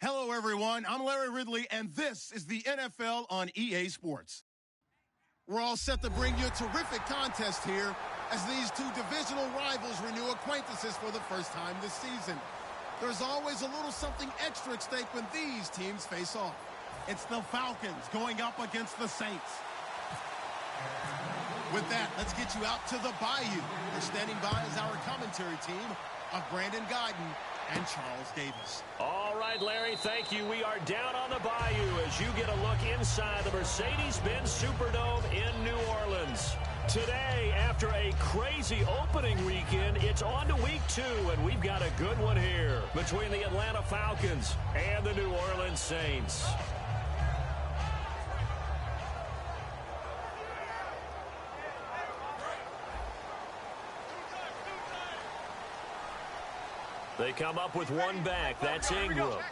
Hello, everyone. I'm Larry Ridley, and this is the NFL on EA Sports. We're all set to bring you a terrific contest here as these two divisional rivals renew acquaintances for the first time this season. There's always a little something extra at stake when these teams face off. It's the Falcons going up against the Saints. With that, let's get you out to the Bayou. And standing by is our commentary team of Brandon Guyton and Charles Davis. All right, Larry, thank you. We are down on the Bayou as you get a look inside the Mercedes-Benz Superdome in New Orleans. Today, after a crazy opening weekend, it's on to week 2, and we've got a good one here between the Atlanta Falcons and the New Orleans Saints. They come up with one back. That's Ingram.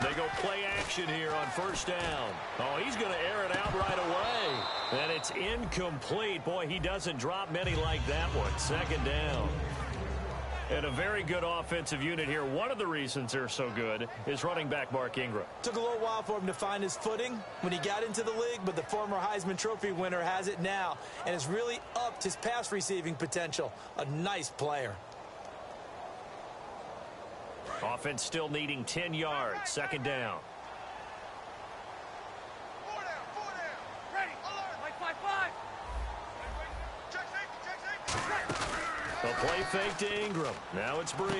They go play action here on first down. Oh, he's going to air it out right away. And it's incomplete. Boy, he doesn't drop many like that one. Second down. And a very good offensive unit here. One of the reasons they're so good is running back Mark Ingram. Took a little while for him to find his footing when he got into the league, but the former Heisman Trophy winner has it now and has really upped his pass receiving potential. A nice player. Offense still needing 10 yards. Second down. A play fake to Ingram. Now it's Breeze.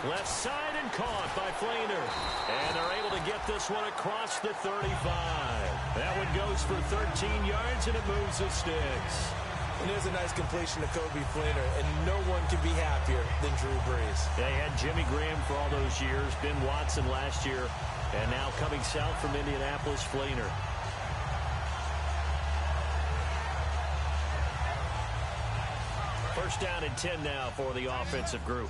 Left side and caught by Flainer. And they're able to get this one across the 35. That one goes for 13 yards, and it moves the sticks. And there's a nice completion to Kobe Flainer, and no one can be happier than Drew Brees. They had Jimmy Graham for all those years, Ben Watson last year, and now coming south from Indianapolis, Flainer. First down and 10 now for the offensive group.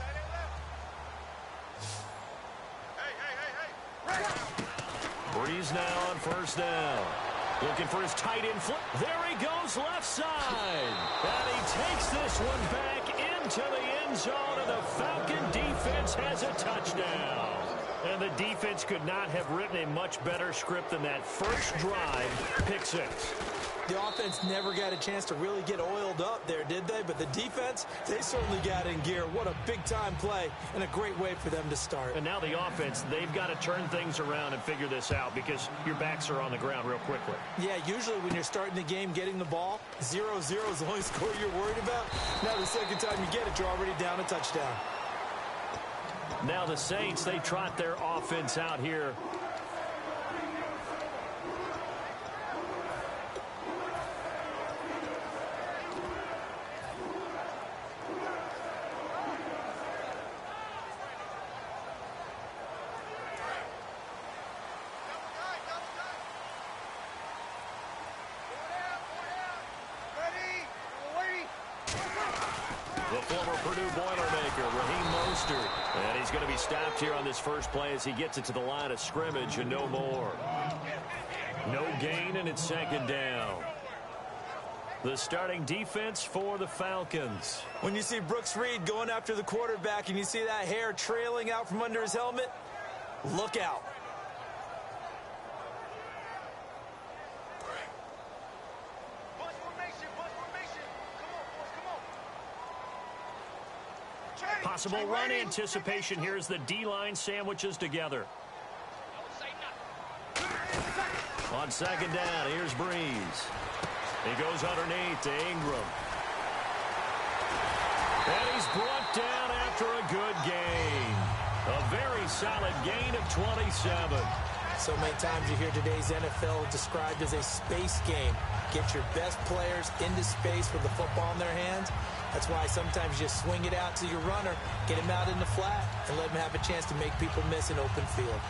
Breeze now on first down. Looking for his tight end flip. There he goes left side. And he takes this one back into the end zone, and the Falcon defense has a touchdown. And the defense could not have written a much better script than that first drive, pick 6. The offense never got a chance to really get oiled up there, did they? But the defense, they certainly got in gear. What a big-time play and a great way for them to start. And now the offense, they've got to turn things around and figure this out because your backs are on the ground real quickly. Yeah, usually when you're starting the game getting the ball, 0-0 is the only score you're worried about. Now the second time you get it, you're already down a touchdown. Now the Saints, they trot their offense out here. The former Purdue Boilermaker, Raheem Mostert. And he's going to be stopped here on this first play as he gets it to the line of scrimmage and no more. No gain, and it's second down. The starting defense for the Falcons. When you see Brooks Reed going after the quarterback and you see that hair trailing out from under his helmet, look out. Possible run anticipation here as the D-line sandwiches together. On second down, here's Breeze. He goes underneath to Ingram. And he's brought down after a good gain. A very solid gain of 27. So many times you hear today's NFL described as a space game. Get your best players into space with the football in their hands. That's why sometimes you just swing it out to your runner, get him out in the flat, and let him have a chance to make people miss an open field.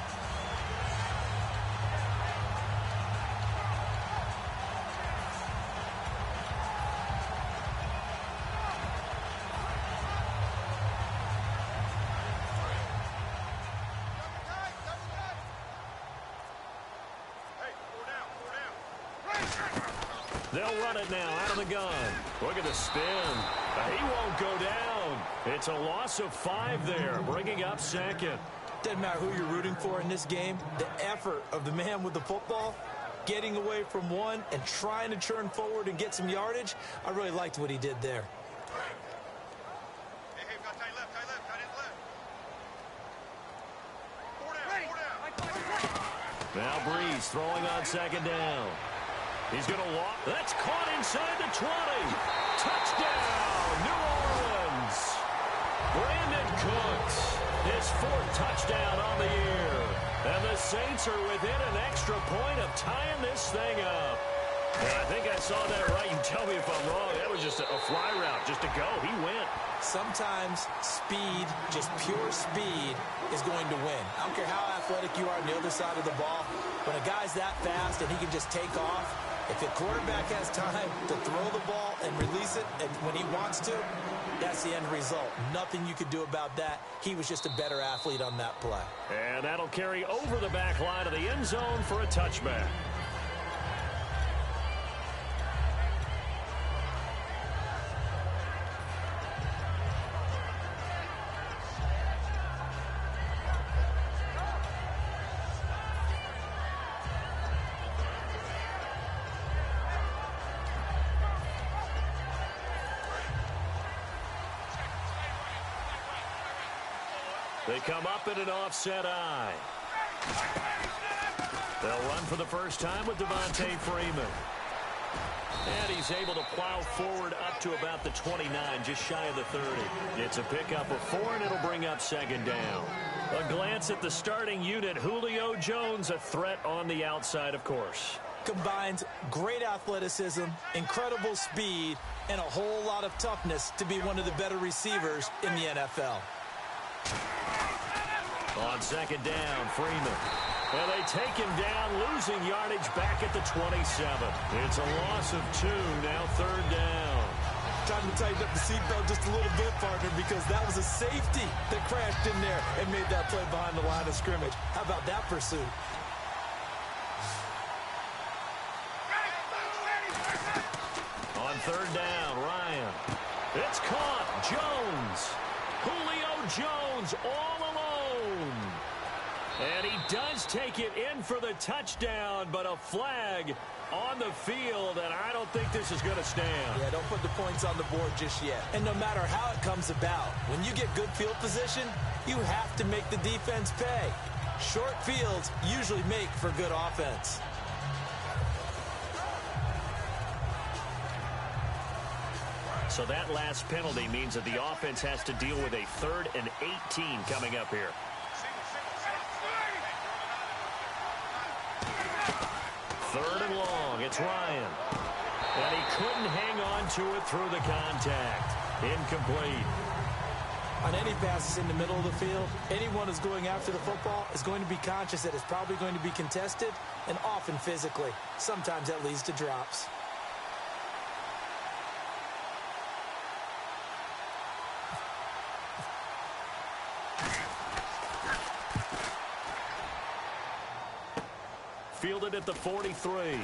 They'll run it now out of the gun. Look at the spin. He won't go down. It's a loss of 5 there, bringing up second. Doesn't matter who you're rooting for in this game. The effort of the man with the football, getting away from one and trying to turn forward and get some yardage, I really liked what he did there. Now Breeze throwing on second down. He's going to walk. That's caught inside the 20. Touchdown, New Orleans. Brandon Cooks, his 4th touchdown on the year. And the Saints are within an extra point of tying this thing up. And I think I saw that right. You tell me if I'm wrong. That was just a fly route, just to go. He went. Sometimes speed, just pure speed, is going to win. I don't care how athletic you are on the other side of the ball. When a guy's that fast and he can just take off, if the quarterback has time to throw the ball and release it and when he wants to, that's the end result. Nothing you could do about that. He was just a better athlete on that play. And that'll carry over the back line of the end zone for a touchback. They come up in an offset eye. They'll run for the first time with Devontae Freeman. And he's able to plow forward up to about the 29, just shy of the 30. It's a pickup of 4, and it'll bring up second down. A glance at the starting unit. Julio Jones, a threat on the outside, of course. Combines great athleticism, incredible speed, and a whole lot of toughness to be one of the better receivers in the NFL. On second down, Freeman. And they take him down, losing yardage back at the 27. It's a loss of 2, now third down. Time to tighten up the seatbelt just a little bit, partner, because that was a safety that crashed in there and made that play behind the line of scrimmage. How about that pursuit? On third down, Ryan. It's caught. Jones. Julio Jones all alone. And he does take it in for the touchdown, but a flag on the field, and I don't think this is going to stand. Yeah, don't put the points on the board just yet. And no matter how it comes about, when you get good field position, you have to make the defense pay. Short fields usually make for good offense. So that last penalty means that the offense has to deal with a 3rd and 18 coming up here. Third and long, it's Ryan. And he couldn't hang on to it through the contact. Incomplete. On any passes in the middle of the field, anyone who's going after the football is going to be conscious that it's probably going to be contested, and often physically. Sometimes that leads to drops. Fielded at the 43.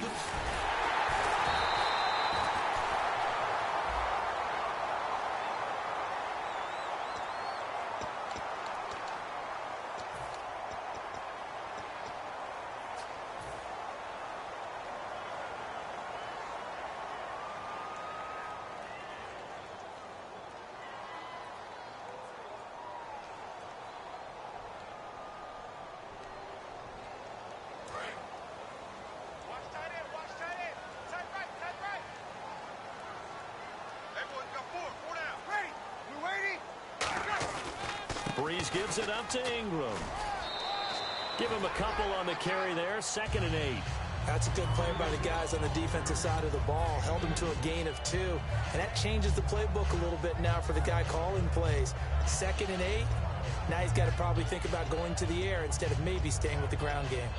Breeze gives it up to Ingram. Give him a couple on the carry there. 2nd and 8. That's a good play by the guys on the defensive side of the ball. Held him to a gain of 2. And that changes the playbook a little bit now for the guy calling plays. 2nd and 8. Now he's got to probably think about going to the air instead of maybe staying with the ground game.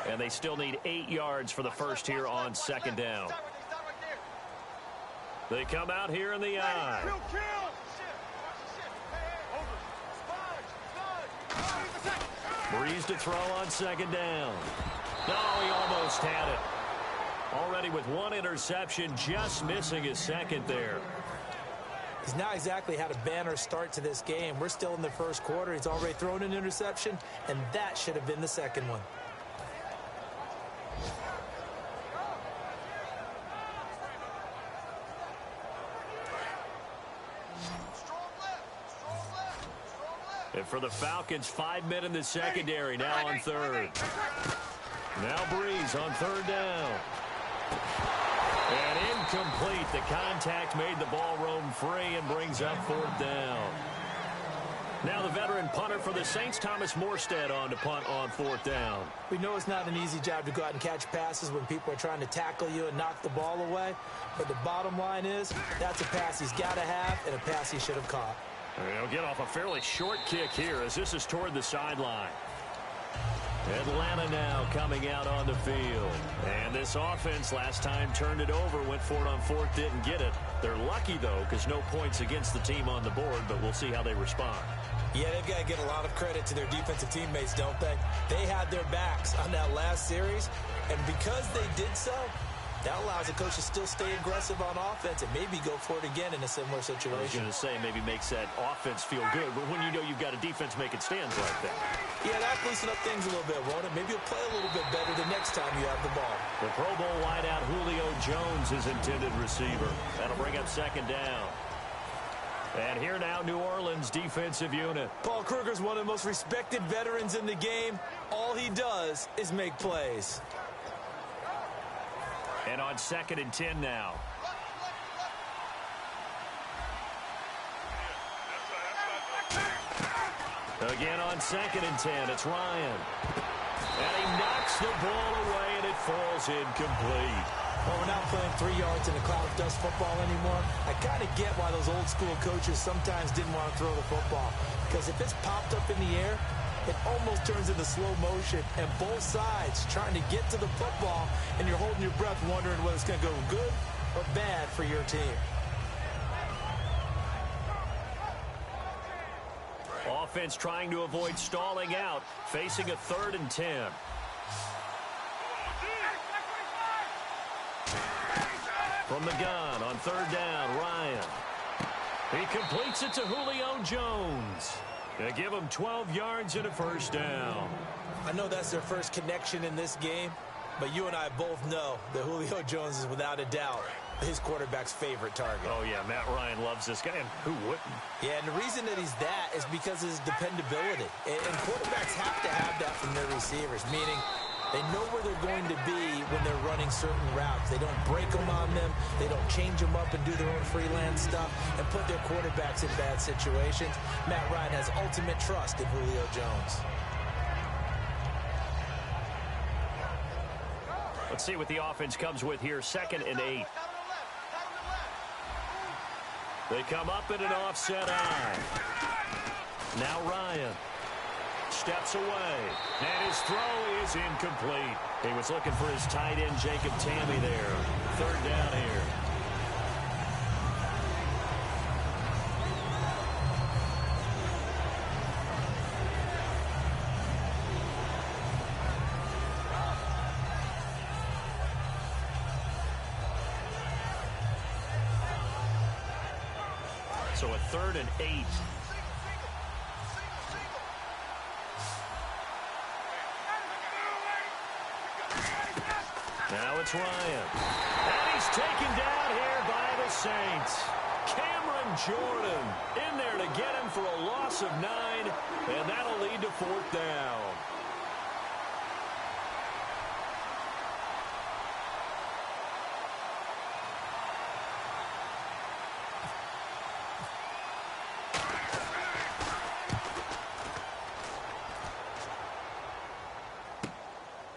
And they still need 8 yards for the first here on second down. They come out here in the eye. Breeze to throw on second down. No, he almost had it. Already with 1 interception, just missing his second there. He's not exactly had a banner start to this game. We're still in the first quarter. He's already thrown an interception, and that should have been the second one. And for the Falcons, 5 men in the secondary, now on third. Now Breeze on third down. And incomplete. The contact made the ball roam free and brings up fourth down. Now the veteran punter for the Saints, Thomas Morstead, on to punt on fourth down. We know it's not an easy job to go out and catch passes when people are trying to tackle you and knock the ball away. But the bottom line is, that's a pass he's got to have and a pass he should have caught. And he'll get off a fairly short kick here as this is toward the sideline. Atlanta now coming out on the field. And this offense last time turned it over, went for it on fourth, didn't get it. They're lucky, though, because no points against the team on the board, but we'll see how they respond. Yeah, they've got to get a lot of credit to their defensive teammates, don't they? They had their backs on that last series, and because they did so, that allows the coach to still stay aggressive on offense and maybe go for it again in a similar situation. I was going to say maybe makes that offense feel good, but when you know you've got a defense making stands like that. Yeah, that loosen up things a little bit, won't it? Maybe you'll play a little bit better the next time you have the ball. The Pro Bowl wideout Julio Jones is intended receiver. That'll bring up second down. And here now, New Orleans defensive unit. Paul Kruger's one of the most respected veterans in the game. All he does is make plays. And on 2nd and 10 now. Again on 2nd and 10, it's Ryan. And he knocks the ball away, and it falls incomplete. Well, we're not playing 3 yards in a cloud of dust football anymore. I kind of get why those old school coaches sometimes didn't want to throw the football. Because if it's popped up in the air, it almost turns into slow motion, and both sides trying to get to the football, and you're holding your breath wondering whether it's going to go good or bad for your team. Offense trying to avoid stalling out, facing a 3rd and 10. From the gun on 3rd down, Ryan. He completes it to Julio Jones. They give him 12 yards and a first down. I know that's their first connection in this game, but you and I both know that Julio Jones is without a doubt his quarterback's favorite target. Oh, yeah, Matt Ryan loves this guy, and who wouldn't? Yeah, and the reason that he's that is because of his dependability. And quarterbacks have to have that from their receivers, meaning they know where they're going to be when they're running certain routes. They don't break them on them. They don't change them up and do their own freelance stuff and put their quarterbacks in bad situations. Matt Ryan has ultimate trust in Julio Jones. Let's see what the offense comes with here. 2nd and 8. They come up in an offset eye. Now Ryan steps away, and his throw is incomplete. He was looking for his tight end, Jacob Tammy, there. 3rd down here. So a 3rd and 8. Now it's Ryan. And he's taken down here by the Saints. Cameron Jordan in there to get him for a loss of 9, and that'll lead to 4th down.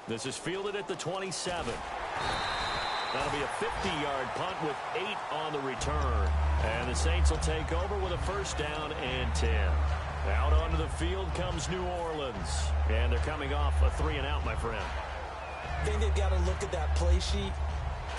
This is fielded at the 27. That'll be a 50-yard punt with 8 on the return. And the Saints will take over with a first down and 10. Out onto the field comes New Orleans. And they're coming off a 3-and-out, my friend. I think they've got to look at that play sheet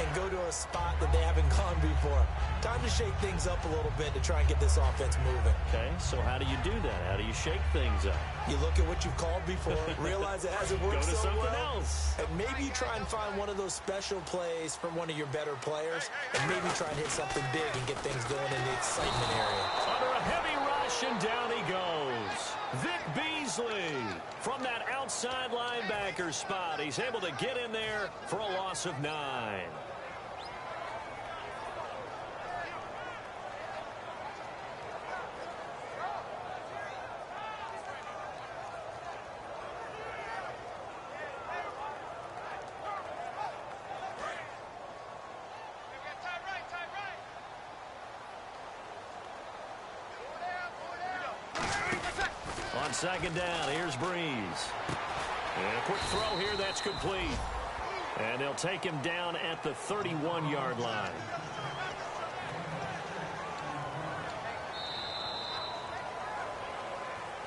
and go to a spot that they haven't gone before. Time to shake things up a little bit to try and get this offense moving. Okay, so how do you do that? How do you shake things up? You look at what you've called before, realize it hasn't worked Go to so something well, else. and maybe you try and find one of those special plays from one of your better players, and maybe try and hit something big and get things going in the excitement area. Under a heavy rush, and down he goes. Vic Beasley from that outside linebacker spot. He's able to get in there for a loss of 9. On second down, here's Breeze. And a quick throw here, that's complete. And they'll take him down at the 31-yard line.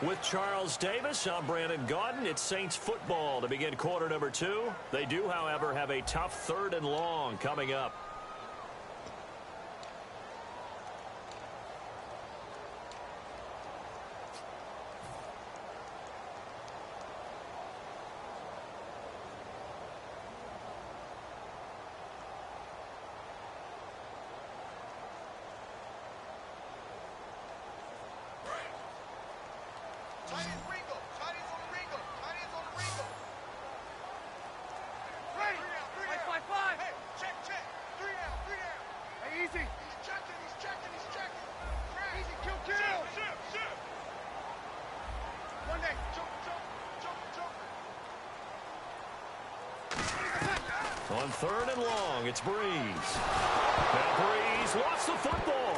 With Charles Davis, I'm Brandon Gaudin. It's Saints football to begin quarter number 2. They do, however, have a tough 3rd and long coming up. On 3rd and long, it's Breeze. Now Breeze lost the football.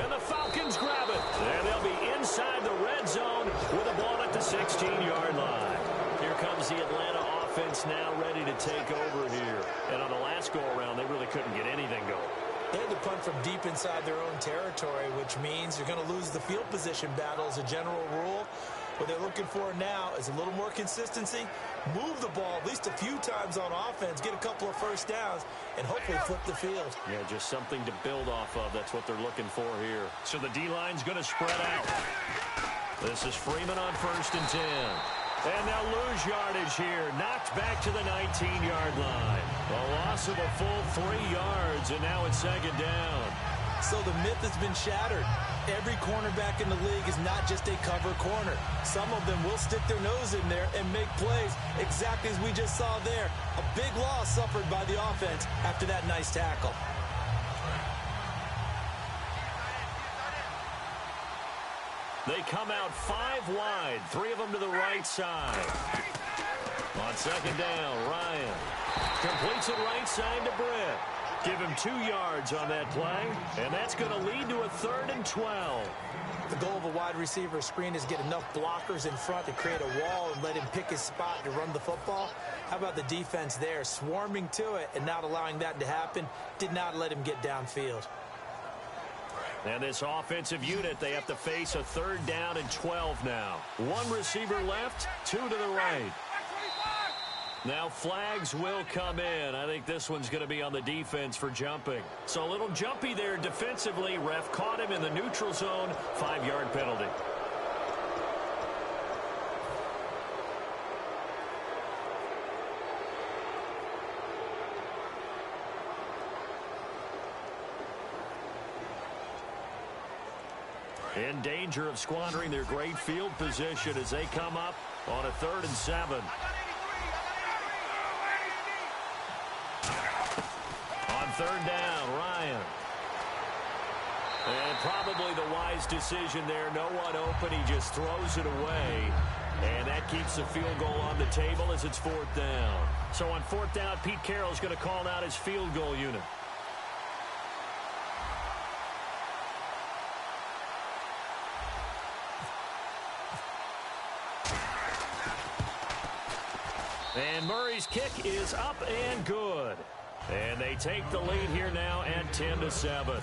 And the Falcons grab it. And they'll be inside the red zone with a ball at the 16-yard line. Here comes the Atlanta offense now ready to take over here. And on the last go-around, they really couldn't get anything going. They had to punt from deep inside their own territory, which means you're going to lose the field position battle as a general rule. What they're looking for now is a little more consistency, move the ball at least a few times on offense, get a couple of first downs, and hopefully flip the field. Yeah, just something to build off of. That's what they're looking for here. So the D-line's going to spread out. This is Freeman on 1st and 10. And they'll lose yardage here. Knocked back to the 19-yard line. A loss of a full 3 yards, and now it's 2nd down. So the myth has been shattered. Every cornerback in the league is not just a cover corner. Some of them will stick their nose in there and make plays exactly as we just saw there. A big loss suffered by the offense after that nice tackle. They come out 5 wide, 3 of them to the right side. On 2nd down, Ryan completes it right side to Britt. Give him 2 yards on that play, and that's going to lead to a 3rd and 12. The goal of a wide receiver screen is get enough blockers in front to create a wall and let him pick his spot to run the football. How about the defense there, swarming to it and not allowing that to happen? Did not let him get downfield. And this offensive unit, they have to face a 3rd down and 12 now. 1 receiver left, 2 to the right. Now flags will come in. I think this one's going to be on the defense for jumping. So a little jumpy there defensively. Ref caught him in the neutral zone. 5-yard penalty. In danger of squandering their great field position as they come up on a 3rd and 7. On 3rd down, Ryan. And probably the wise decision there. No one open. He just throws it away. And that keeps the field goal on the table as it's 4th down. So on 4th down, Pete Carroll's going to call out his field goal unit. And Murray's kick is up and good. And they take the lead here now at 10-7.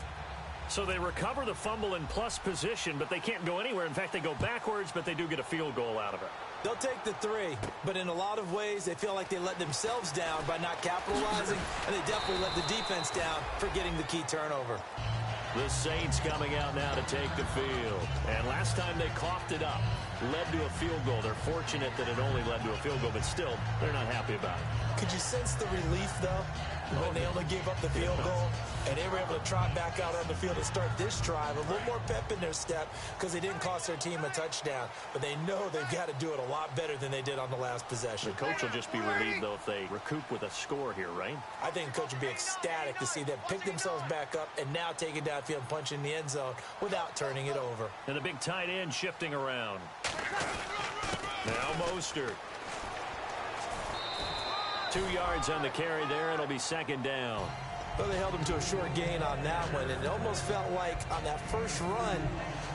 So they recover the fumble in plus position, but they can't go anywhere. In fact, they go backwards, but they do get a field goal out of it. They'll take the 3, but in a lot of ways, they feel like they let themselves down by not capitalizing, and they definitely let the defense down for getting the key turnover. The Saints coming out now to take the field. And last time they coughed it up, led to a field goal. They're fortunate that it only led to a field goal, but still, they're not happy about it. Could you sense the relief, though, when they only gave up the field goal? And they were able to trot back out on the field and start this drive. A little more pep in their step because they didn't cost their team a touchdown. But they know they've got to do it a lot better than they did on the last possession. The coach will just be relieved, though, if they recoup with a score here, right? I think the coach would be ecstatic to see them pick themselves back up and now take it downfield and punch in the end zone without turning it over. And the big tight end shifting around. Now Mostert. 2 yards on the carry there. It'll be second down. Well, they held him to a short gain on that one, and it almost felt like on that first run,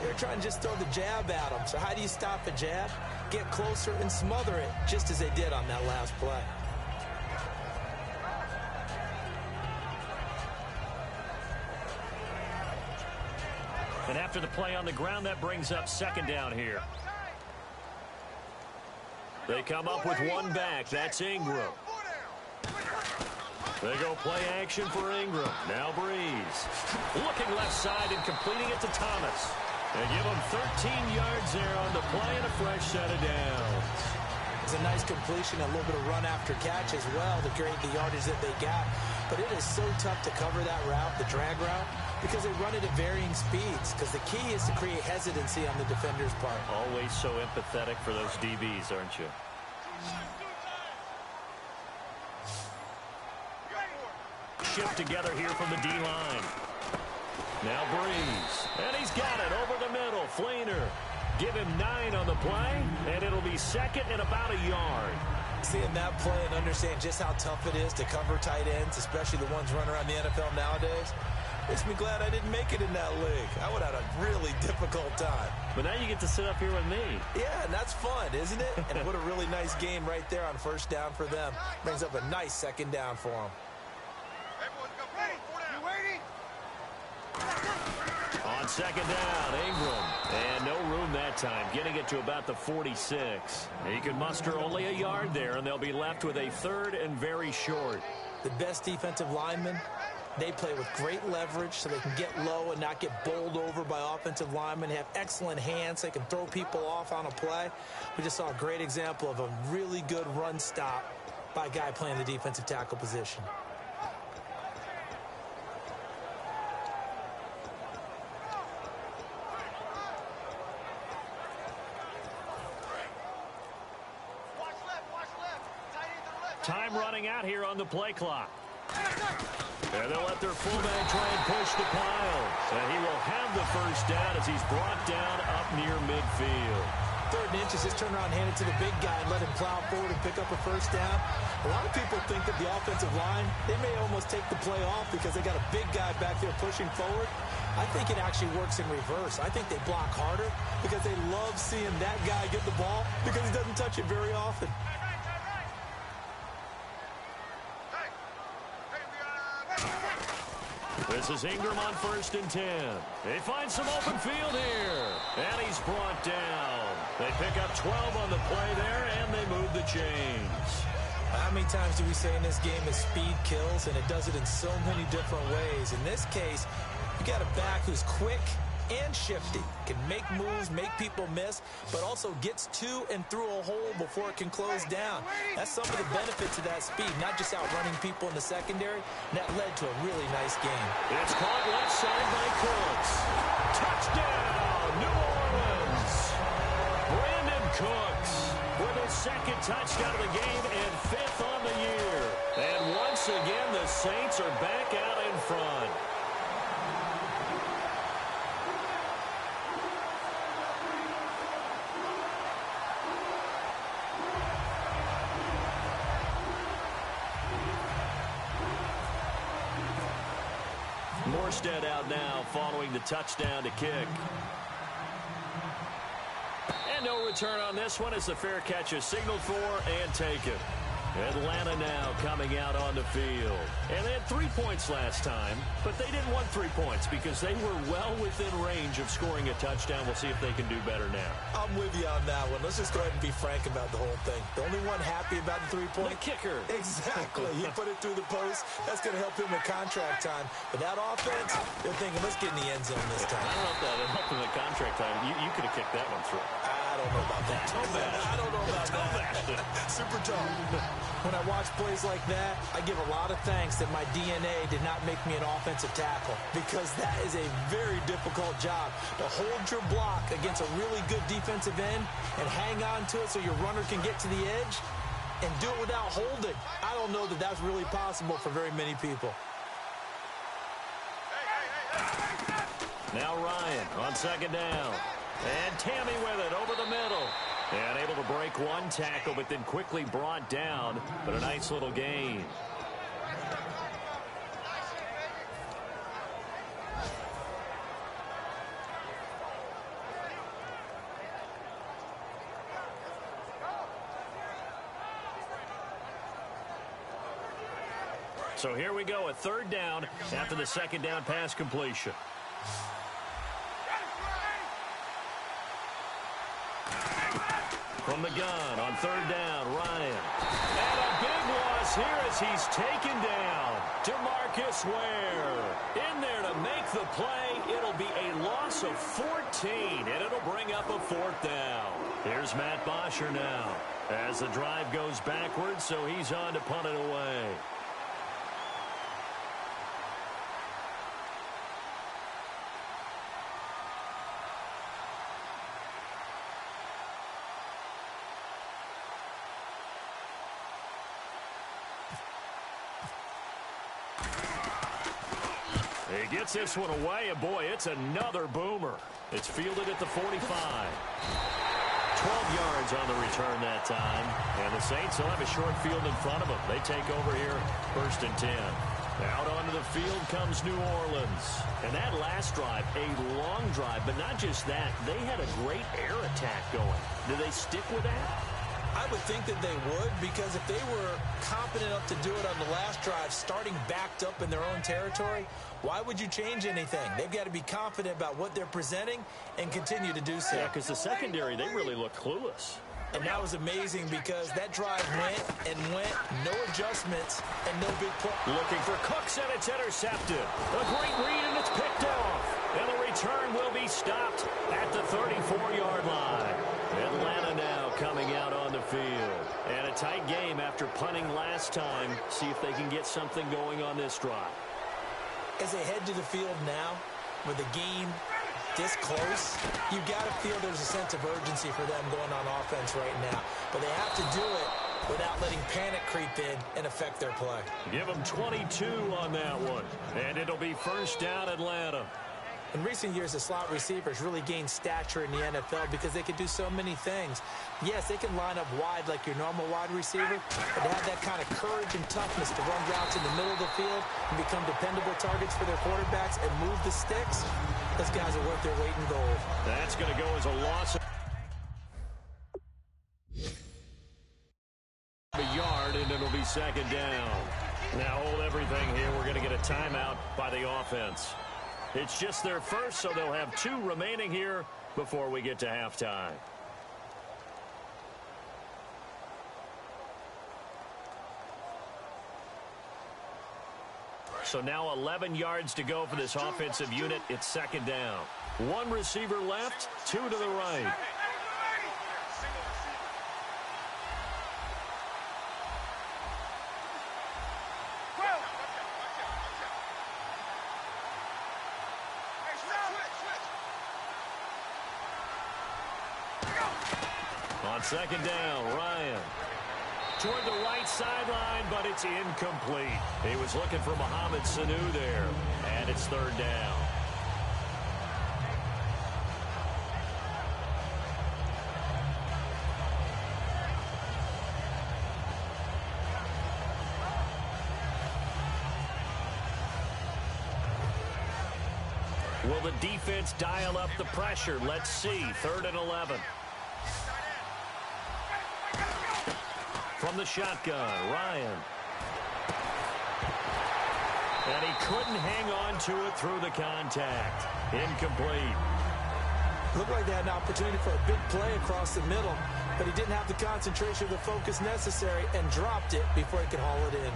they were trying to just throw the jab at him. So how do you stop a jab? Get closer and smother it, just as they did on that last play. And after the play on the ground, that brings up second down here. They come up with one back. That's Ingram. They go play action for Ingram. Now Breeze. Looking left side and completing it to Thomas. They give him 13 yards there on the play and a fresh set of downs. It's a nice completion, a little bit of run after catch as well to create the yardage that they got. But it is so tough to cover that route, the drag route, because they run it at varying speeds. Because the key is to create hesitancy on the defender's part. Always so empathetic for those DBs, aren't you? Shift together here from the D-line. Now Breeze. And he's got it over the middle. Fleener. Give him 9 on the play, and it'll be second and about a yard. Seeing that play and understand just how tough it is to cover tight ends, especially the ones running around the NFL nowadays, makes me glad I didn't make it in that league. I would have had a really difficult time. But now you get to sit up here with me. Yeah, and that's fun, isn't it? And what a really nice game right there on first down for them. Brings up a nice second down for them. On second down, Ingram. And no room that time, getting it to about the 46. He can muster only a yard there, and they'll be left with a third and very short. The best defensive linemen, they play with great leverage so they can get low and not get bowled over by offensive linemen. They have excellent hands. They can throw people off on a play. We just saw a great example of a really good run stop by a guy playing the defensive tackle position. Time running out here on the play clock. And they'll let their fullback try and push the pile. And he will have the first down as he's brought down up near midfield. 3rd and inches, just turn around and hand it to the big guy and let him plow forward and pick up a first down. A lot of people think that the offensive line, they may almost take the play off because they got a big guy back there pushing forward. I think it actually works in reverse. I think they block harder because they love seeing that guy get the ball because he doesn't touch it very often. This is Ingram on 1st and 10. They find some open field here. And he's brought down. They pick up 12 on the play there, and they move the chains. How many times do we say in this game that speed kills, and it does it in so many different ways? In this case, you got a back who's quick and shifty, can make moves, make people miss, but also gets to and through a hole before it can close down. That's some of the benefits of that speed, not just outrunning people in the secondary. And that led to a really nice game. It's caught left side by Cooks. Touchdown, New Orleans. Brandon Cooks with his 2nd touchdown of the game and 5th on the year. And once again, the Saints are back out in front. Morstead out now following the touchdown to kick. And no return on this one as the fair catch is signaled for and taken. Atlanta now coming out on the field. And they had 3 points last time, but they didn't want 3 points because they were well within range of scoring a touchdown. We'll see if they can do better now. I'm with you on that one. Let's just go ahead and be frank about the whole thing. The only one happy about the 3-point? The kicker. Exactly. He put it through the post. That's going to help him with contract time. But that offense, they're thinking, let's get in the end zone this time. I don't know if that helped him with contract time. You could have kicked that one through. I don't know about that. I don't know about that. Super tough. When I watch plays like that, I give a lot of thanks that my DNA did not make me an offensive tackle, because that is a very difficult job to hold your block against a really good defensive end and hang on to it so your runner can get to the edge and do it without holding. I don't know that that's really possible for very many people. Now Ryan on second down. And Tammy with it over the middle. And able to break one tackle, but then quickly brought down. But a nice little gain. So here we go, a third down after the second down pass completion. From the gun on third down, Ryan. And a big loss here as he's taken down. DeMarcus Ware in there to make the play. It'll be a loss of 14, and it'll bring up a fourth down. Here's Matt Bosher now as the drive goes backwards, so he's on to punt it away. He gets this one away, and boy, it's another boomer. It's fielded at the 45. 12 yards on the return that time. And the Saints will have a short field in front of them. They take over here, 1st and 10. Out onto the field comes New Orleans. And that last drive, a long drive, but not just that. They had a great air attack going. Do they stick with that? I would think that they would, because if they were confident enough to do it on the last drive, starting backed up in their own territory, why would you change anything? They've got to be confident about what they're presenting and continue to do so. Yeah, because the secondary, they really look clueless. And that was amazing because that drive went and went, no adjustments, and no big play. Looking for Cooks, and it's intercepted. A great read, and it's picked off. And the return will be stopped at the 34-yard line. Atlanta now coming out on the field. And a tight game after punting last time. See if they can get something going on this drive. As they head to the field now, with the game this close, you got to feel there's a sense of urgency for them going on offense right now. But they have to do it without letting panic creep in and affect their play. Give them 22 on that one. And it'll be first down Atlanta. In recent years, the slot receivers really gained stature in the NFL because they can do so many things. Yes, they can line up wide like your normal wide receiver, but to have that kind of courage and toughness to run routes in the middle of the field and become dependable targets for their quarterbacks and move the sticks, those guys are worth their weight in gold. That's going to go as a loss of a yard, and it'll be second down. Now hold everything here. We're going to get a timeout by the offense. It's just their first, so they'll have 2 remaining here before we get to halftime. So now 11 yards to go for this offensive unit. It's second down. 1 receiver left, 2 to the right. On second down, Ryan. Toward the right sideline, but it's incomplete. He was looking for Mohamed Sanu there, and it's third down. Will the defense dial up the pressure? Let's see. 3rd and 11. From the shotgun, Ryan. And he couldn't hang on to it through the contact. Incomplete. Looked like they had an opportunity for a big play across the middle, but he didn't have the concentration or the focus necessary and dropped it before he could haul it in.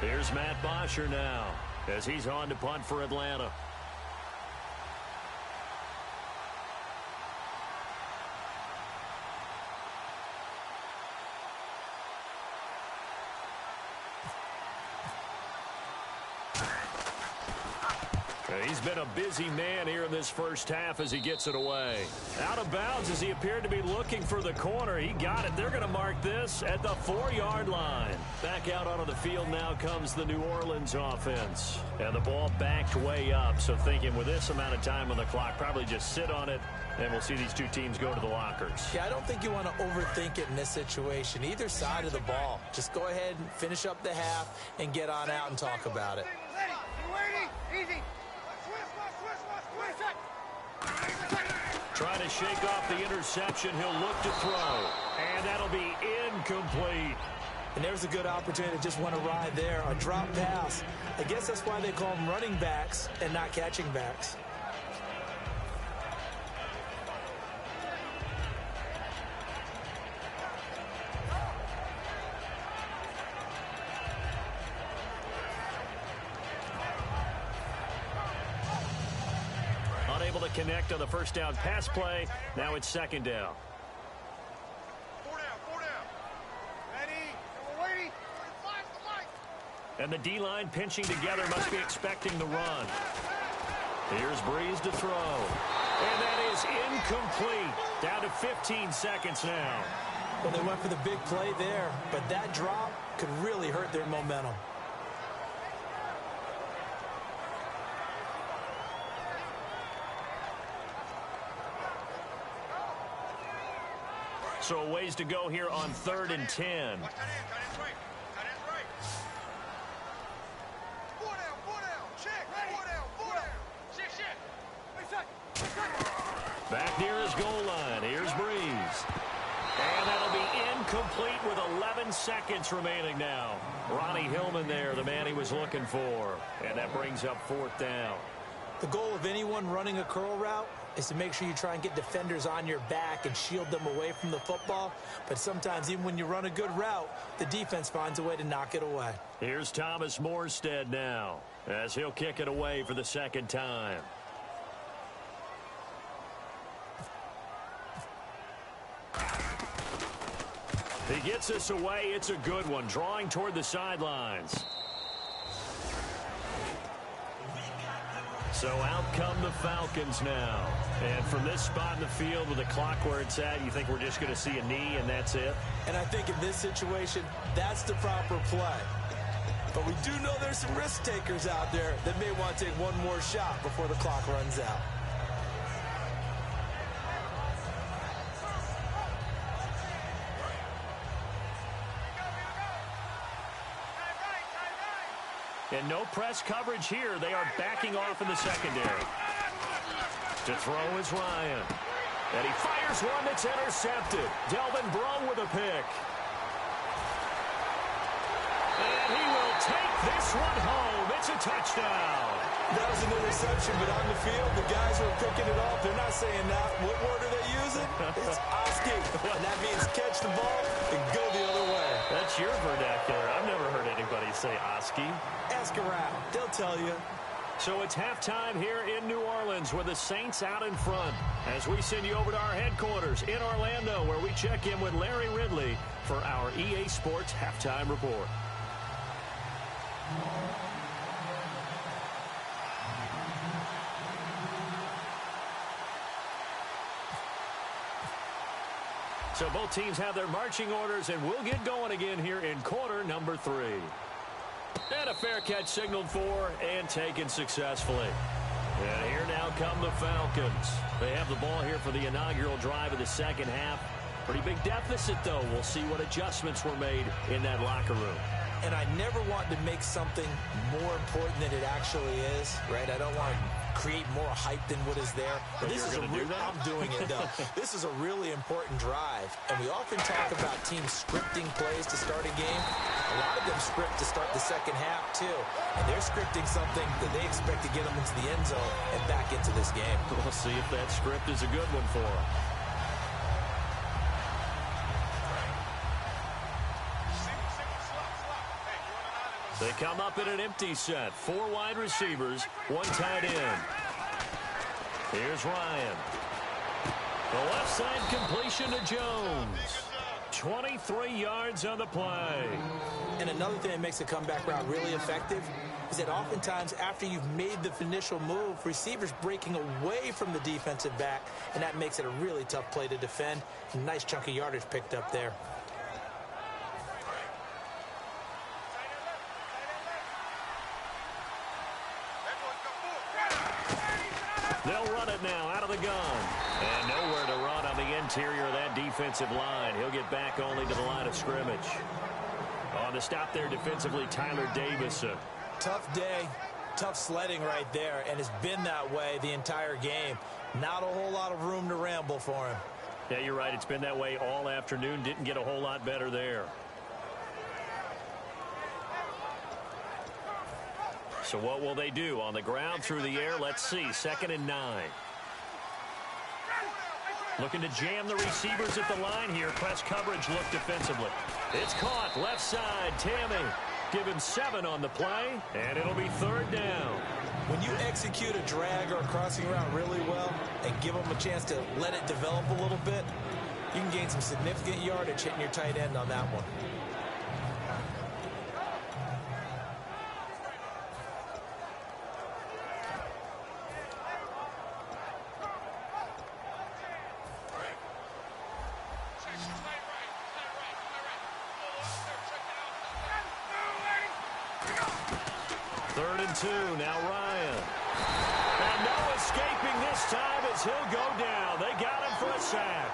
Here's Matt Bosher now as he's on to punt for Atlanta. He's been a busy man here in this first half as he gets it away. Out of bounds as he appeared to be looking for the corner. He got it. They're going to mark this at the 4-yard line. Back out onto the field now comes the New Orleans offense. And the ball backed way up. So thinking with this amount of time on the clock, probably just sit on it, and we'll see these two teams go to the lockers. Yeah, I don't think you want to overthink it in this situation. Either side of the ball. Just go ahead and finish up the half and get on out and talk about it. Easy. Trying to shake off the interception. He'll look to throw. And that'll be incomplete. And there's a good opportunity to just want to ride there. A drop pass. I guess that's why they call them running backs and not catching backs. Unable to connect on the first down pass play. Now it's second down. 4 down. Ready? We're waiting. And the D-line pinching together, must be expecting the run. Here's Breeze to throw. And that is incomplete. Down to 15 seconds now. Well, they went for the big play there, but that drop could really hurt their momentum. So a ways to go here on 3rd and 10. Tight end's right. Tight end's right. 4 down. Check. 4 down. Check. Back near his goal line. Here's Breeze. And that'll be incomplete with 11 seconds remaining now. Ronnie Hillman there, the man he was looking for. And that brings up 4th down. The goal of anyone running a curl route is to make sure you try and get defenders on your back and shield them away from the football. But sometimes even when you run a good route, the defense finds a way to knock it away. Here's Thomas Morstead now as he'll kick it away for the second time. He gets this away. It's a good one. Drawing toward the sidelines. So out come the Falcons now. And from this spot in the field with the clock where it's at, you think we're just going to see a knee and that's it? And I think in this situation, that's the proper play. But we do know there's some risk takers out there that may want to take one more shot before the clock runs out. And no press coverage here. They are backing off in the secondary. To throw is Ryan. And he fires one that's intercepted. Delvin Brung with a pick. And he will take this one home. It's a touchdown. That was an interception, but on the field, the guys who are picking it off, they're not saying that. What word are they using? It's Oski. And that means catch the ball and go the other way. That's your vernacular. I've never heard anybody say Oski. Ask around. They'll tell you. So it's halftime here in New Orleans with the Saints out in front as we send you over to our headquarters in Orlando where we check in with Larry Ridley for our EA Sports Halftime Report. So both teams have their marching orders, and we'll get going again here in quarter number 3. And a fair catch signaled for and taken successfully. And here now come the Falcons. They have the ball here for the inaugural drive of the second half. Pretty big deficit, though. We'll see what adjustments were made in that locker room. And I never want to make something more important than it actually is, right? I don't want to create more hype than what is there. But this is I'm doing it, though. This is a really important drive. And we often talk about teams scripting plays to start a game. A lot of them script to start the second half, too. And they're scripting something that they expect to get them into the end zone and back into this game. We'll see if that script is a good one for them. They come up in an empty set. 4 wide receivers, 1 tight end. Here's Ryan. The left side completion to Jones. 23 yards on the play. And another thing that makes the comeback route really effective is that oftentimes after you've made the initial move, receivers breaking away from the defensive back, and that makes it a really tough play to defend. A nice chunk of yardage picked up there. They'll run it now out of the gun. And nowhere to run on the interior of that defensive line. He'll get back only to the line of scrimmage. On the stop there defensively, Tyler Davis. Tough day, tough sledding right there, and it's been that way the entire game. Not a whole lot of room to ramble for him. Yeah, you're right. It's been that way all afternoon. Didn't get a whole lot better there. So what will they do? On the ground, through the air, let's see. 2nd and 9. Looking to jam the receivers at the line here. Press coverage look defensively. It's caught. Left side. Tammy. Give him 7 on the play, and it'll be 3rd down. When you execute a drag or a crossing route really well and give them a chance to let it develop a little bit, you can gain some significant yardage hitting your tight end on that one. Now Ryan. And no escaping this time as he'll go down. They got him for a sack.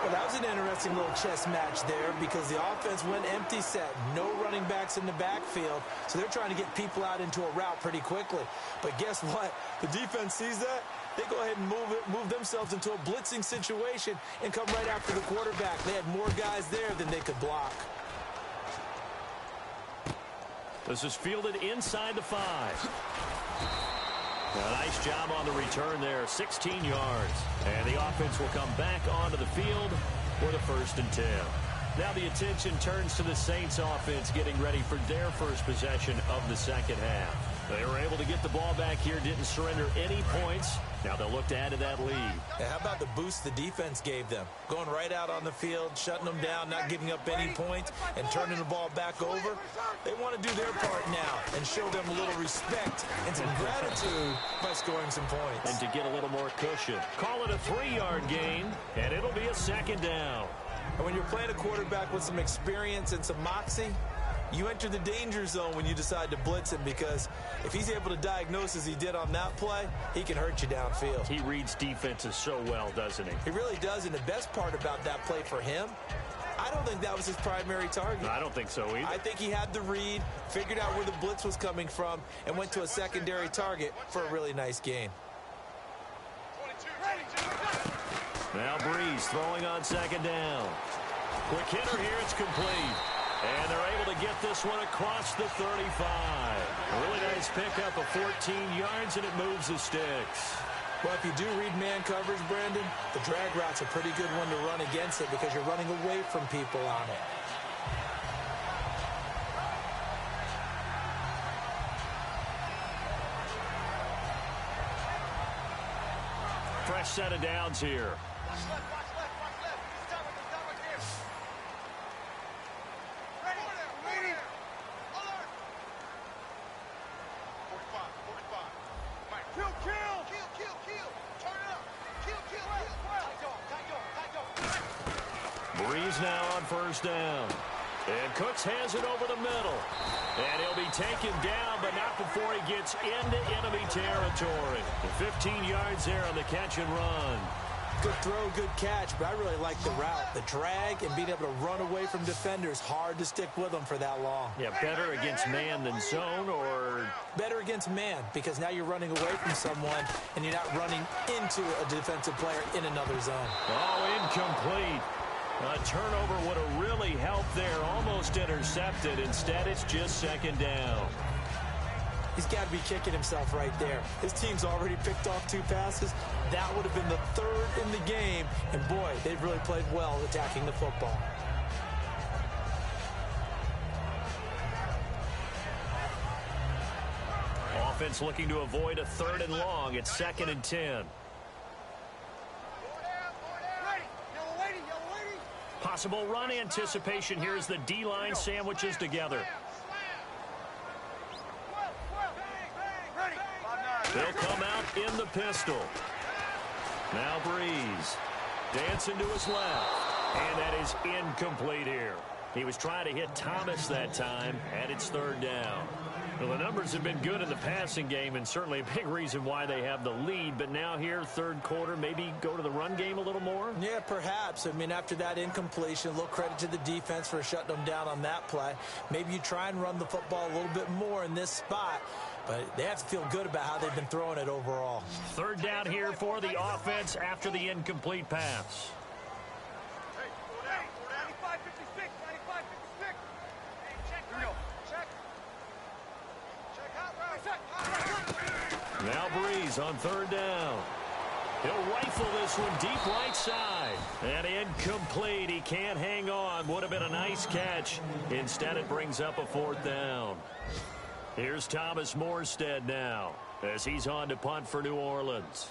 Well, that was an interesting little chess match there because the offense went empty set. No running backs in the backfield, so they're trying to get people out into a route pretty quickly. But guess what? The defense sees that. They go ahead and move themselves into a blitzing situation and come right after the quarterback. They had more guys there than they could block. This is fielded inside the 5. A nice job on the return there, 16 yards. And the offense will come back onto the field for the 1st and 10. Now the attention turns to the Saints offense getting ready for their first possession of the second half. They were able to get the ball back here, didn't surrender any points. Now they'll look to add to that lead. Yeah, how about the boost the defense gave them? Going right out on the field, shutting them down, not giving up any points, and turning the ball back over. They want to do their part now and show them a little respect and some gratitude by scoring some points. And to get a little more cushion. Call it a 3-yard gain, and it'll be a 2nd down. And when you're playing a quarterback with some experience and some moxie, you enter the danger zone when you decide to blitz him, because if he's able to diagnose as he did on that play, he can hurt you downfield. He reads defenses so well, doesn't he? He really does, and the best part about that play for him, I don't think that was his primary target. I don't think so either. I think he had the read, figured out where the blitz was coming from, and went to a secondary target for a really nice gain. Now Breeze throwing on 2nd down. Quick hitter here, it's complete. And they're able to get this one across the 35. A really nice pickup of 14 yards, and it moves the sticks. Well, if you do read man coverage, Brandon, the drag route's a pretty good one to run against it because you're running away from people on it. Fresh set of downs here. Breeze now on 1st down. And Cooks has it over the middle. And he'll be taken down, but not before he gets into enemy territory. 15 yards there on the catch and run. Good throw, good catch, but I really like the route. The drag and being able to run away from defenders, hard to stick with them for that long. Yeah, better against man than zone, or? Better against man, because now you're running away from someone and you're not running into a defensive player in another zone. Oh, incomplete. A turnover would have really helped there. Almost intercepted. Instead, it's just second down. He's got to be kicking himself right there. His team's already picked off 2 passes. That would have been the 3rd in the game. And, boy, they've really played well attacking the football. Offense looking to avoid a 3rd and long. It's 2nd and 10. Possible run anticipation here as the D-line sandwiches together. They'll come out in the pistol. Now Breeze. Dancing to his left. And that is incomplete here. He was trying to hit Thomas that time, and it's 3rd down. Well, the numbers have been good in the passing game, and certainly a big reason why they have the lead. But now here, 3rd quarter, maybe go to the run game a little more? Yeah, perhaps. I mean, after that incompletion, a little credit to the defense for shutting them down on that play. Maybe you try and run the football a little bit more in this spot. But they have to feel good about how they've been throwing it overall. 3rd down here for the offense after the incomplete pass. Now Breeze on 3rd down. He'll rifle this one deep right side. And incomplete. He can't hang on. Would have been a nice catch. Instead, it brings up a 4th down. Here's Thomas Morstead now as he's on to punt for New Orleans.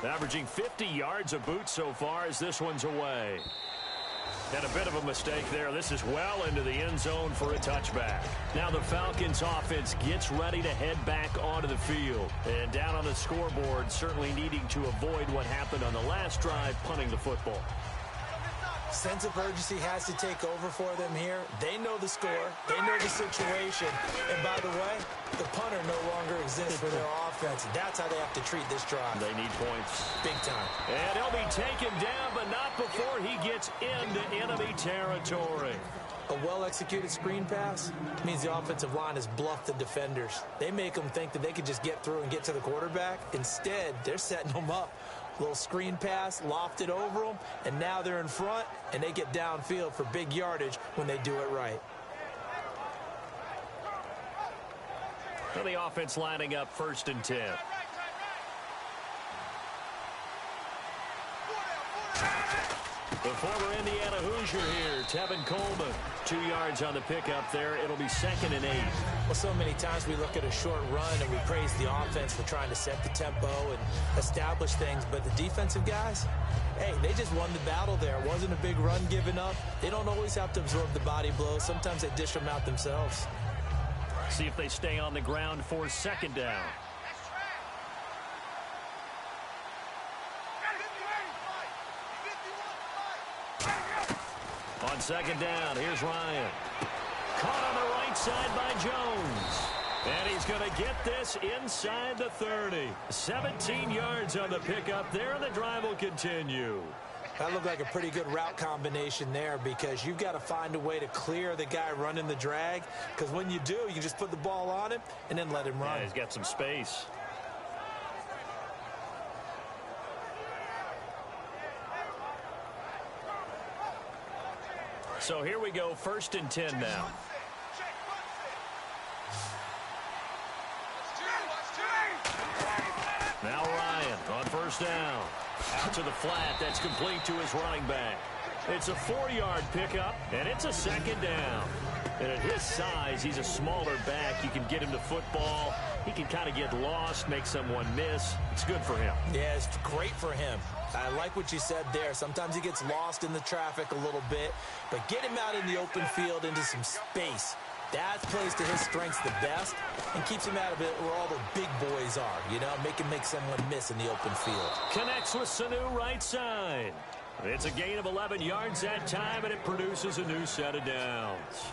Averaging 50 yards a boot so far as this one's away. And a bit of a mistake there. This is well into the end zone for a touchback. Now the Falcons offense gets ready to head back onto the field. And down on the scoreboard, certainly needing to avoid what happened on the last drive, punting the football. Sense of urgency has to take over for them here. They know the score. They know the situation. And by the way, the punter no longer exists for their offense. That's how they have to treat this drive. They need points. Big time. And he'll be taken down, but not before he gets into enemy territory. A well-executed screen pass means the offensive line has bluffed the defenders. They make them think that they could just get through and get to the quarterback. Instead, they're setting them up. Little screen pass, lofted over them, and now they're in front, and they get downfield for big yardage when they do it right. So the offense lining up 1st and 10. The former Indiana Hoosier here, Tevin Coleman. 2 yards on the pickup there. It'll be 2nd and 8. Well, so many times we look at a short run and we praise the offense for trying to set the tempo and establish things. But the defensive guys, hey, they just won the battle there. It wasn't a big run given up. They don't always have to absorb the body blows. Sometimes they dish them out themselves. See if they stay on the ground for 2nd down. On 2nd down, here's Ryan. Caught on the right side by Jones. And he's going to get this inside the 30. 17 yards on the pickup there, and the drive will continue. That looked like a pretty good route combination there because you've got to find a way to clear the guy running the drag. Because when you do, you can just put the ball on him and then let him run. Yeah, he's got some space. So here we go, 1st and 10 now. Now Ryan on 1st down. Out to the flat. That's complete to his running back. It's a 4-yard pickup, and it's a 2nd down. And at his size, he's a smaller back. You can get him to football. He can kind of get lost, make someone miss. It's good for him. Yeah, it's great for him. I like what you said there. Sometimes he gets lost in the traffic a little bit, but get him out in the open field into some space. That plays to his strengths the best and keeps him out of it where all the big boys are, you know, make someone miss in the open field. Connects with Sanu right side. It's a gain of 11 yards that time, and it produces a new set of downs.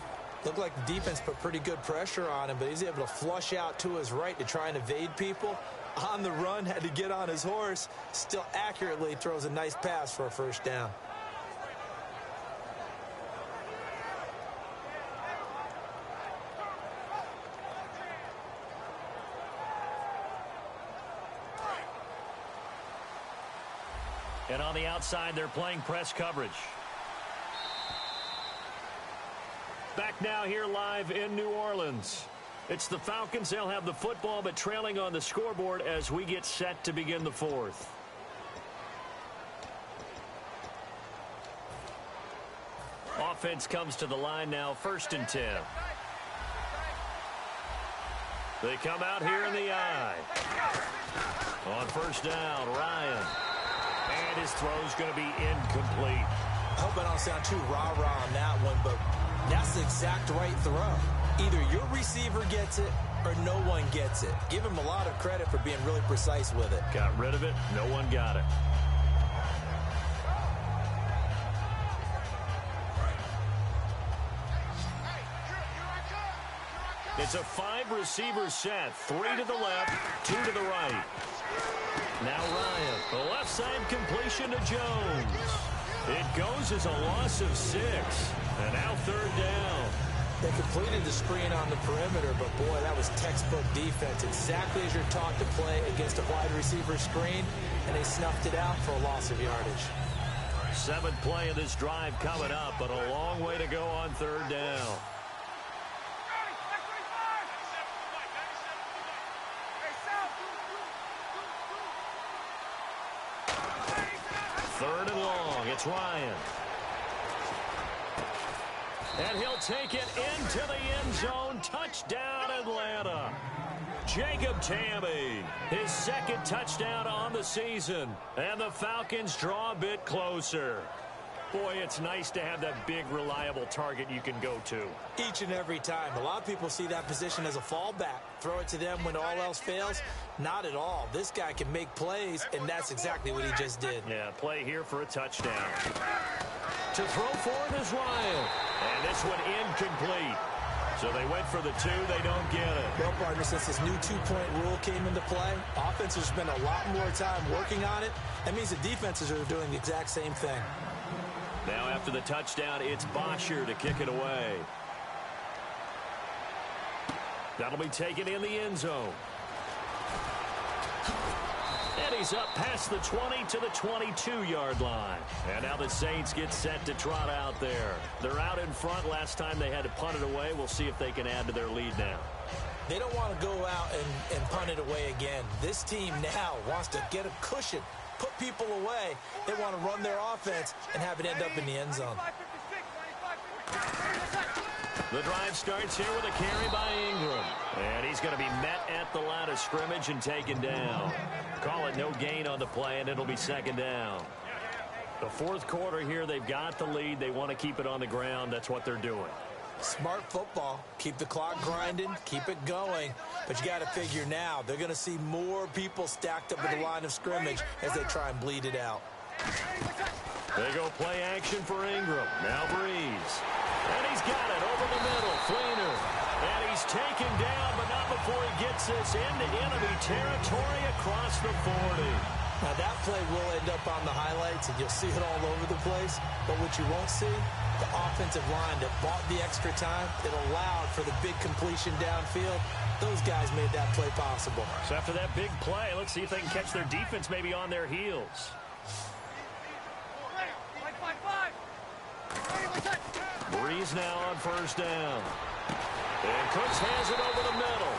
Looked like the defense put pretty good pressure on him, but he's able to flush out to his right to try and evade people. On the run, had to get on his horse. Still accurately throws a nice pass for a first down. And on the outside, they're playing press coverage. Back now here live in New Orleans. It's the Falcons. They'll have the football, but trailing on the scoreboard as we get set to begin the fourth. Offense comes to the line now, 1st and 10. They come out here in the eye. On first down, Ryan. And his throw's going to be incomplete. I hope I don't sound too rah-rah on that one, but that's the exact right throw. Either your receiver gets it or no one gets it. Give him a lot of credit for being really precise with it. Got rid of it. No one got it. It's a 5-receiver set. 3 to the left, 2 to the right. Now Ryan, the left side completion to Jones. It goes as a loss of 6. And now 3rd down. They completed the screen on the perimeter, but boy, that was textbook defense. Exactly as you're taught to play against a wide receiver screen, and they snuffed it out for a loss of yardage. 7th play of this drive coming up, but a long way to go on 3rd down. Third and long. It's Ryan. And he'll take it into the end zone. Touchdown, Atlanta. Jacob Tamme, his 2nd touchdown on the season. And the Falcons draw a bit closer. Boy, it's nice to have that big, reliable target you can go to. Each and every time. A lot of people see that position as a fallback. Throw it to them when all else fails. Not at all. This guy can make plays, and that's exactly what he just did. Yeah, play here for a touchdown. To throw forward is Ryan. And this one incomplete. So they went for the 2. They don't get it. Well, partner, since this new 2-point rule came into play, offenses spend a lot more time working on it. That means the defenses are doing the exact same thing. Now after the touchdown, it's Bosher to kick it away. That'll be taken in the end zone. And he's up past the 20 to the 22-yard line. And now the Saints get set to trot out there. They're out in front. Last time they had to punt it away. We'll see if they can add to their lead now. They don't want to go out and punt it away again. This team now wants to get a cushion, put people away. They want to run their offense and have it end up in the end zone. The drive starts here with a carry by Ingram. And he's going to be met at the line of scrimmage and taken down. Call it no gain on the play, and it'll be 2nd down. The 4th quarter here, they've got the lead. They want to keep it on the ground. That's what they're doing. Smart football. Keep the clock grinding. Keep it going. But you got to figure now, they're going to see more people stacked up at the line of scrimmage as they try and bleed it out. They go play action for Ingram. Now Breeze. And he's got it over the middle. Fleener. And he's taken down, but not before he gets this into enemy territory across the 40. Now that play will end up on the highlights, and you'll see it all over the place. But what you won't see, the offensive line that bought the extra time, that allowed for the big completion downfield. Those guys made that play possible. So after that big play, let's see if they can catch their defense maybe on their heels. Breeze now on first down. And Cooks has it over the middle.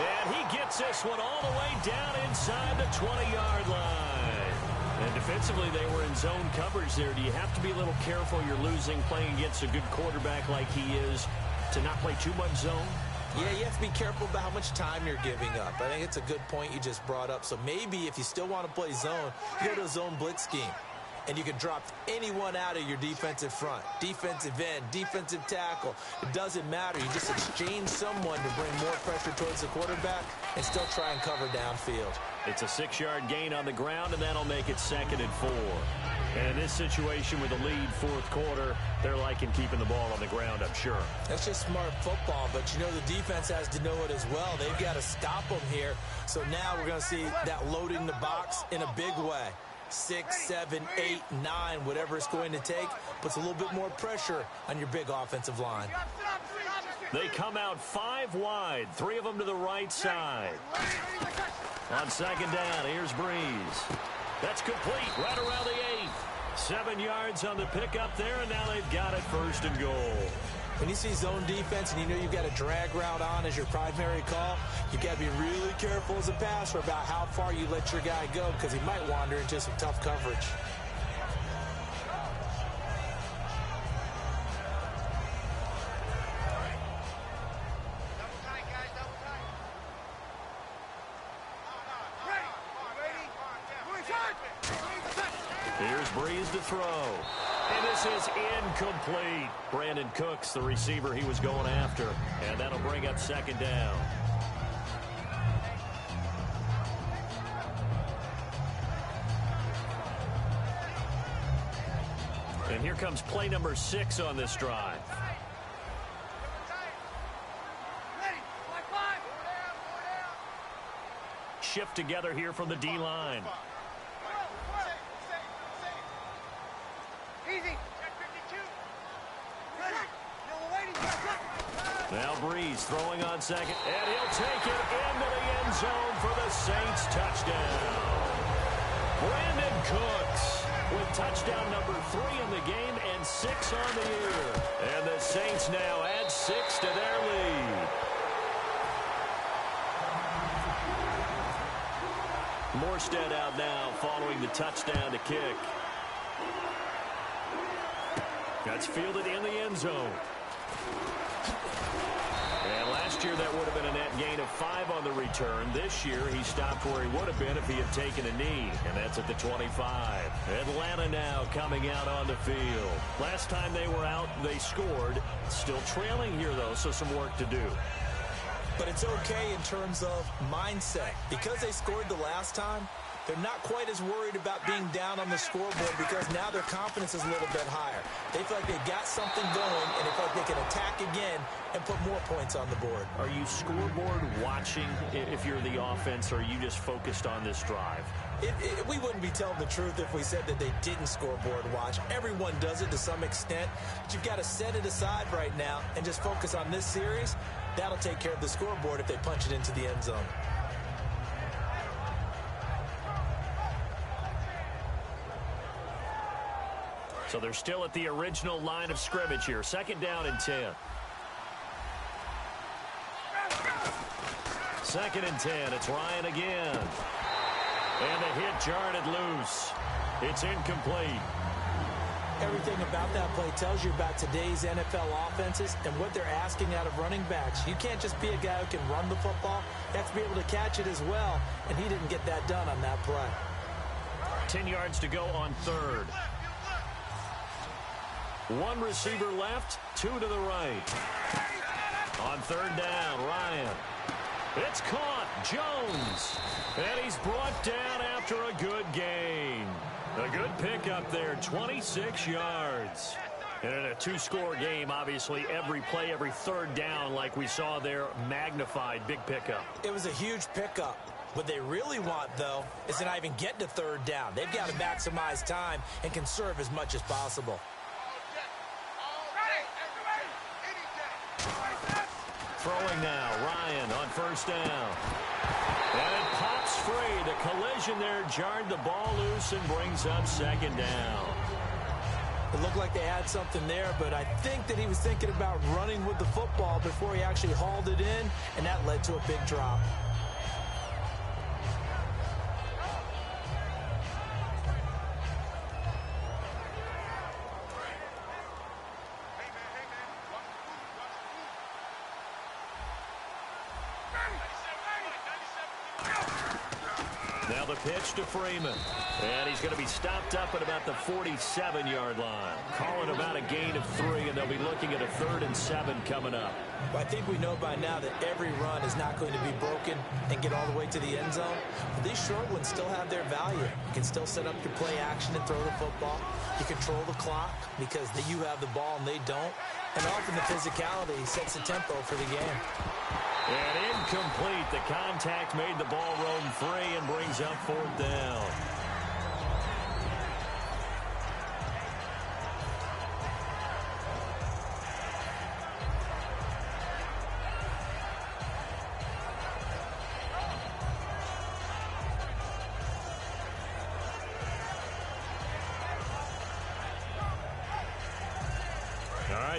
And he gets this one all the way down inside the 20-yard line. And defensively, they were in zone coverage there. Do you have to be a little careful? You're losing playing against a good quarterback like he is to not play too much zone? Yeah, you have to be careful about how much time you're giving up. I think it's a good point you just brought up. So maybe if you still want to play zone, you go to a zone blitz scheme. and you can drop anyone out of your defensive front. Defensive end, defensive tackle. It doesn't matter. You just exchange someone to bring more pressure towards the quarterback and still try and cover downfield. It's a 6-yard gain on the ground, and that'll make it 2nd and 4. And in this situation with the lead fourth quarter, they're liking keeping the ball on the ground, I'm sure. That's just smart football, but you know the defense has to know it as well. They've got to stop them here. So now we're going to see that loading the box in a big way. 6, 7, 8, 9, whatever it's going to take, puts a little bit more pressure on your big offensive line. They come out 5 wide, 3 of them to the right side. On 2nd down, here's Breeze. That's complete right around the 8. 7 yards on the pickup there, and now they've got it 1st and goal. When you see zone defense and you know you've got a drag route on as your primary call, you've got to be really careful as a passer about how far you let your guy go because he might wander into some tough coverage. Here's Breeze to throw. And this is incomplete. Brandon Cooks, the receiver he was going after. And that'll bring up 2nd down. And here comes play number 6 on this drive. Shift together here from the D-line. Now Breeze throwing on 2nd, and he'll take it into the end zone for the Saints touchdown. Brandon Cooks with touchdown number 3 in the game and 6 on the year. And the Saints now add 6 to their lead. Morstead out now following the touchdown to kick. That's fielded in the end zone. And last year that would have been a net gain of 5 on the return. This year he stopped where he would have been if he had taken a knee, and that's at the 25. Atlanta now coming out on the field. Last time they were out, they scored. Still trailing here, though, so some work to do. But it's okay in terms of mindset. Because they scored the last time, they're not quite as worried about being down on the scoreboard because now their confidence is a little bit higher. They feel like they got something going, and they feel like they can attack again and put more points on the board. Are you scoreboard watching if you're the offense, or are you just focused on this drive? We wouldn't be telling the truth if we said that they didn't scoreboard watch. Everyone does it to some extent, but you've got to set it aside right now and just focus on this series. That'll take care of the scoreboard if they punch it into the end zone. So they're still at the original line of scrimmage here. 2nd down and 10. 2nd and 10. It's Ryan again. And the hit jarred it loose. It's incomplete. Everything about that play tells you about today's NFL offenses and what they're asking out of running backs. You can't just be a guy who can run the football. You have to be able to catch it as well, and he didn't get that done on that play. 10 yards to go on 3rd. 1 receiver left, 2 to the right. On 3rd down, Ryan. It's caught. Jones. And he's brought down after a good gain. A good pickup there, 26 yards. And in a 2-score game, obviously, every play, every 3rd down, like we saw there, magnified. Big pickup. It was a huge pickup. What they really want, though, is to not even get to 3rd down. They've got to maximize time and conserve as much as possible. Throwing now, Ryan on 1st down. And it pops free. The collision there jarred the ball loose and brings up 2nd down. It looked like they had something there, but I think that he was thinking about running with the football before he actually hauled it in, and that led to a big drop. the pitch to Freeman. And he's going to be stopped up at about the 47-yard line. Calling about a gain of 3, and they'll be looking at a 3rd and 7 coming up. Well, I think we know by now that every run is not going to be broken and get all the way to the end zone. But these short ones still have their value. You can still set up your play action and throw the football. You control the clock because you have the ball and they don't. And often the physicality sets the tempo for the game. And incomplete. The contact made the ball roam free and brings up 4th down.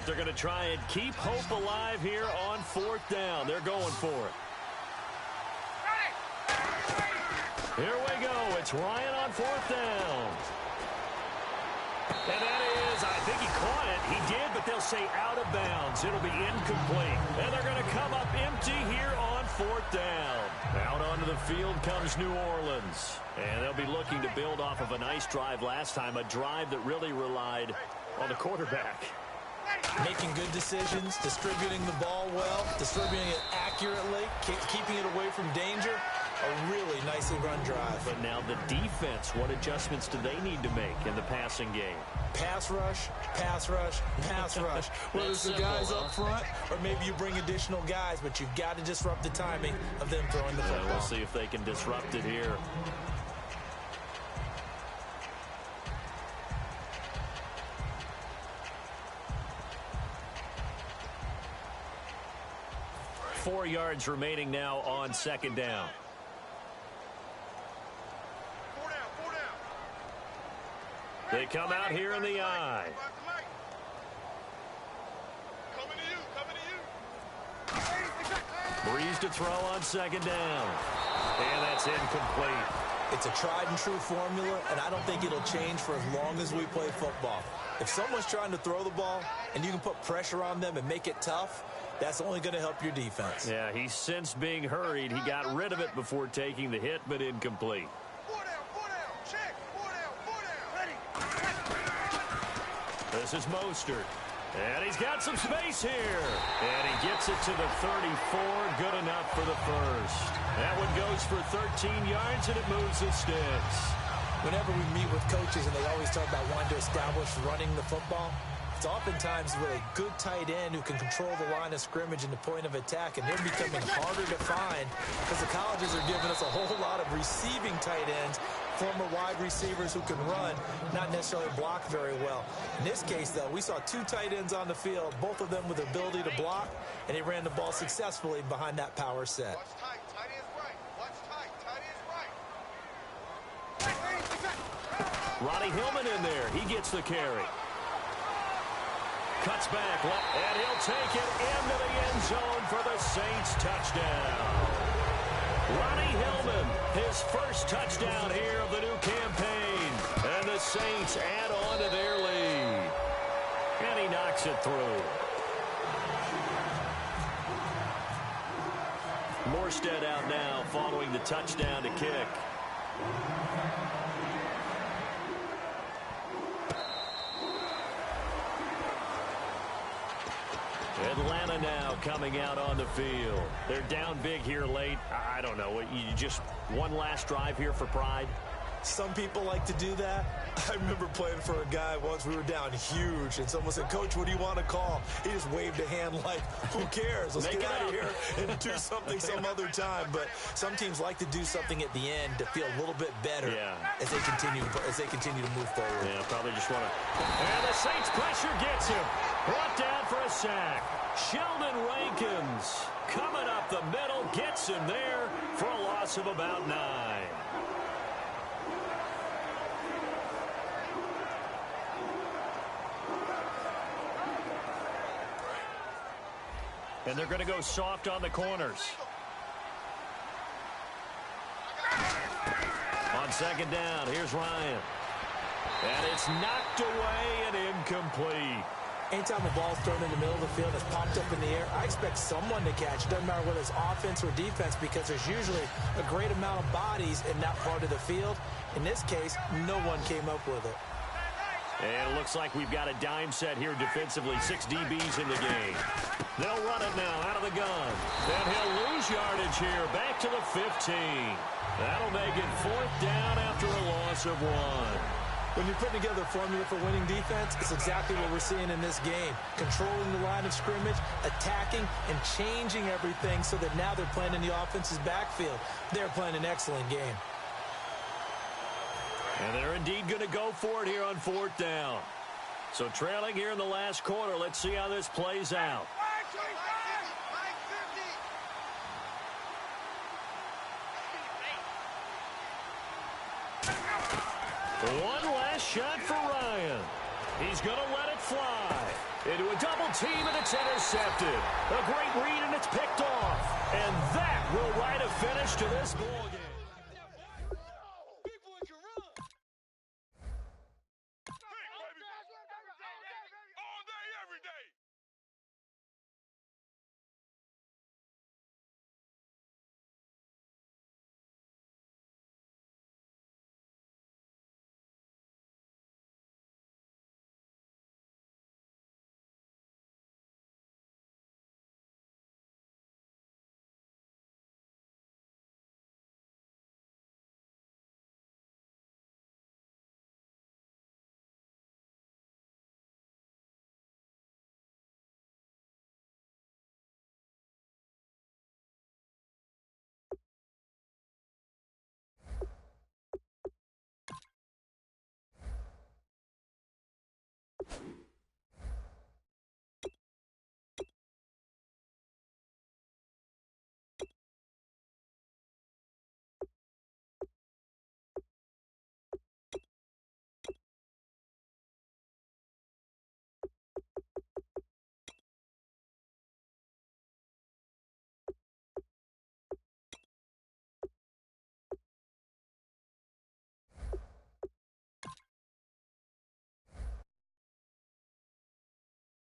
They're going to try and keep hope alive here on 4th down. They're going for it. Here we go. It's Ryan on 4th down. And that is, I think he caught it. He did, but they'll say out of bounds. It'll be incomplete. And they're going to come up empty here on 4th down. Out onto the field comes New Orleans. And they'll be looking to build off of a nice drive last time, a drive that really relied on the quarterback. Making good decisions, distributing the ball well, distributing it accurately, keeping it away from danger. A really nicely run drive. But now the defense, what adjustments do they need to make in the passing game? Pass rush, pass rush, pass rush. Whether it's the guys up front or maybe you bring additional guys, but you've got to disrupt the timing of them throwing the football. We'll see if they can disrupt it here. Four yards remaining now on 2nd down. 4 down, 4 down. They come out here in the eye. Coming to you. Breeze to throw on 2nd down. And that's incomplete. It's a tried and true formula, and I don't think it'll change for as long as we play football. If someone's trying to throw the ball and you can put pressure on them and make it tough, that's only going to help your defense. Yeah, he sensed being hurried. He got rid of it before taking the hit, but incomplete. 4 down, check. 4 down, ready. This is Mostert. And he's got some space here. And he gets it to the 34. Good enough for the first. That one goes for 13 yards, and it moves the sticks. Whenever we meet with coaches and they always talk about wanting to establish running the football, it's oftentimes with a good tight end who can control the line of scrimmage and the point of attack, and they're becoming harder to find because the colleges are giving us a whole lot of receiving tight ends, former wide receivers who can run, not necessarily block very well. In this case, though, we saw 2 tight ends on the field, both of them with the ability to block, and they ran the ball successfully behind that power set. Watch tight, tight end's right. Watch tight, tight end's right. Ronnie Hillman in there. He gets the carry. Cuts back, and he'll take it into the end zone for the Saints touchdown. Ronnie Hillman, his first touchdown here of the new campaign. And the Saints add on to their lead. And he knocks it through. Morstead out now following the touchdown to kick. Atlanta now coming out on the field. They're down big here late. I don't know. You just one last drive here for pride? Some people like to do that. I remember playing for a guy once. We were down huge, and someone said, "Coach, what do you want to call?" He just waved a hand like, "Who cares? Let's get out of here and do something some other time." But some teams like to do something at the end to feel a little bit better as they continue to move forward. Yeah, probably just want to. And the Saints pressure gets him. Brought down for a sack. Sheldon Rankins coming up the middle, gets him there for a loss of about 9. And they're going to go soft on the corners. On 2nd down, here's Ryan. And it's knocked away and incomplete. Anytime a ball's thrown in the middle of the field that's popped up in the air, I expect someone to catch. It doesn't matter whether it's offense or defense, because there's usually a great amount of bodies in that part of the field. In this case, no one came up with it. And it looks like we've got a dime set here defensively. 6 DBs in the game. They'll run it now out of the gun. And he'll lose yardage here. Back to the 15. That'll make it 4th down after a loss of 1. When you're putting together a formula for winning defense, it's exactly what we're seeing in this game. Controlling the line of scrimmage, attacking, and changing everything so that now they're playing in the offense's backfield. They're playing an excellent game. And they're indeed going to go for it here on 4th down. So trailing here in the last quarter. Let's see how this plays out. One last shot for Ryan. He's going to let it fly. Into a double team, and it's intercepted. A great read, and it's picked off. And that will write a finish to this ball game.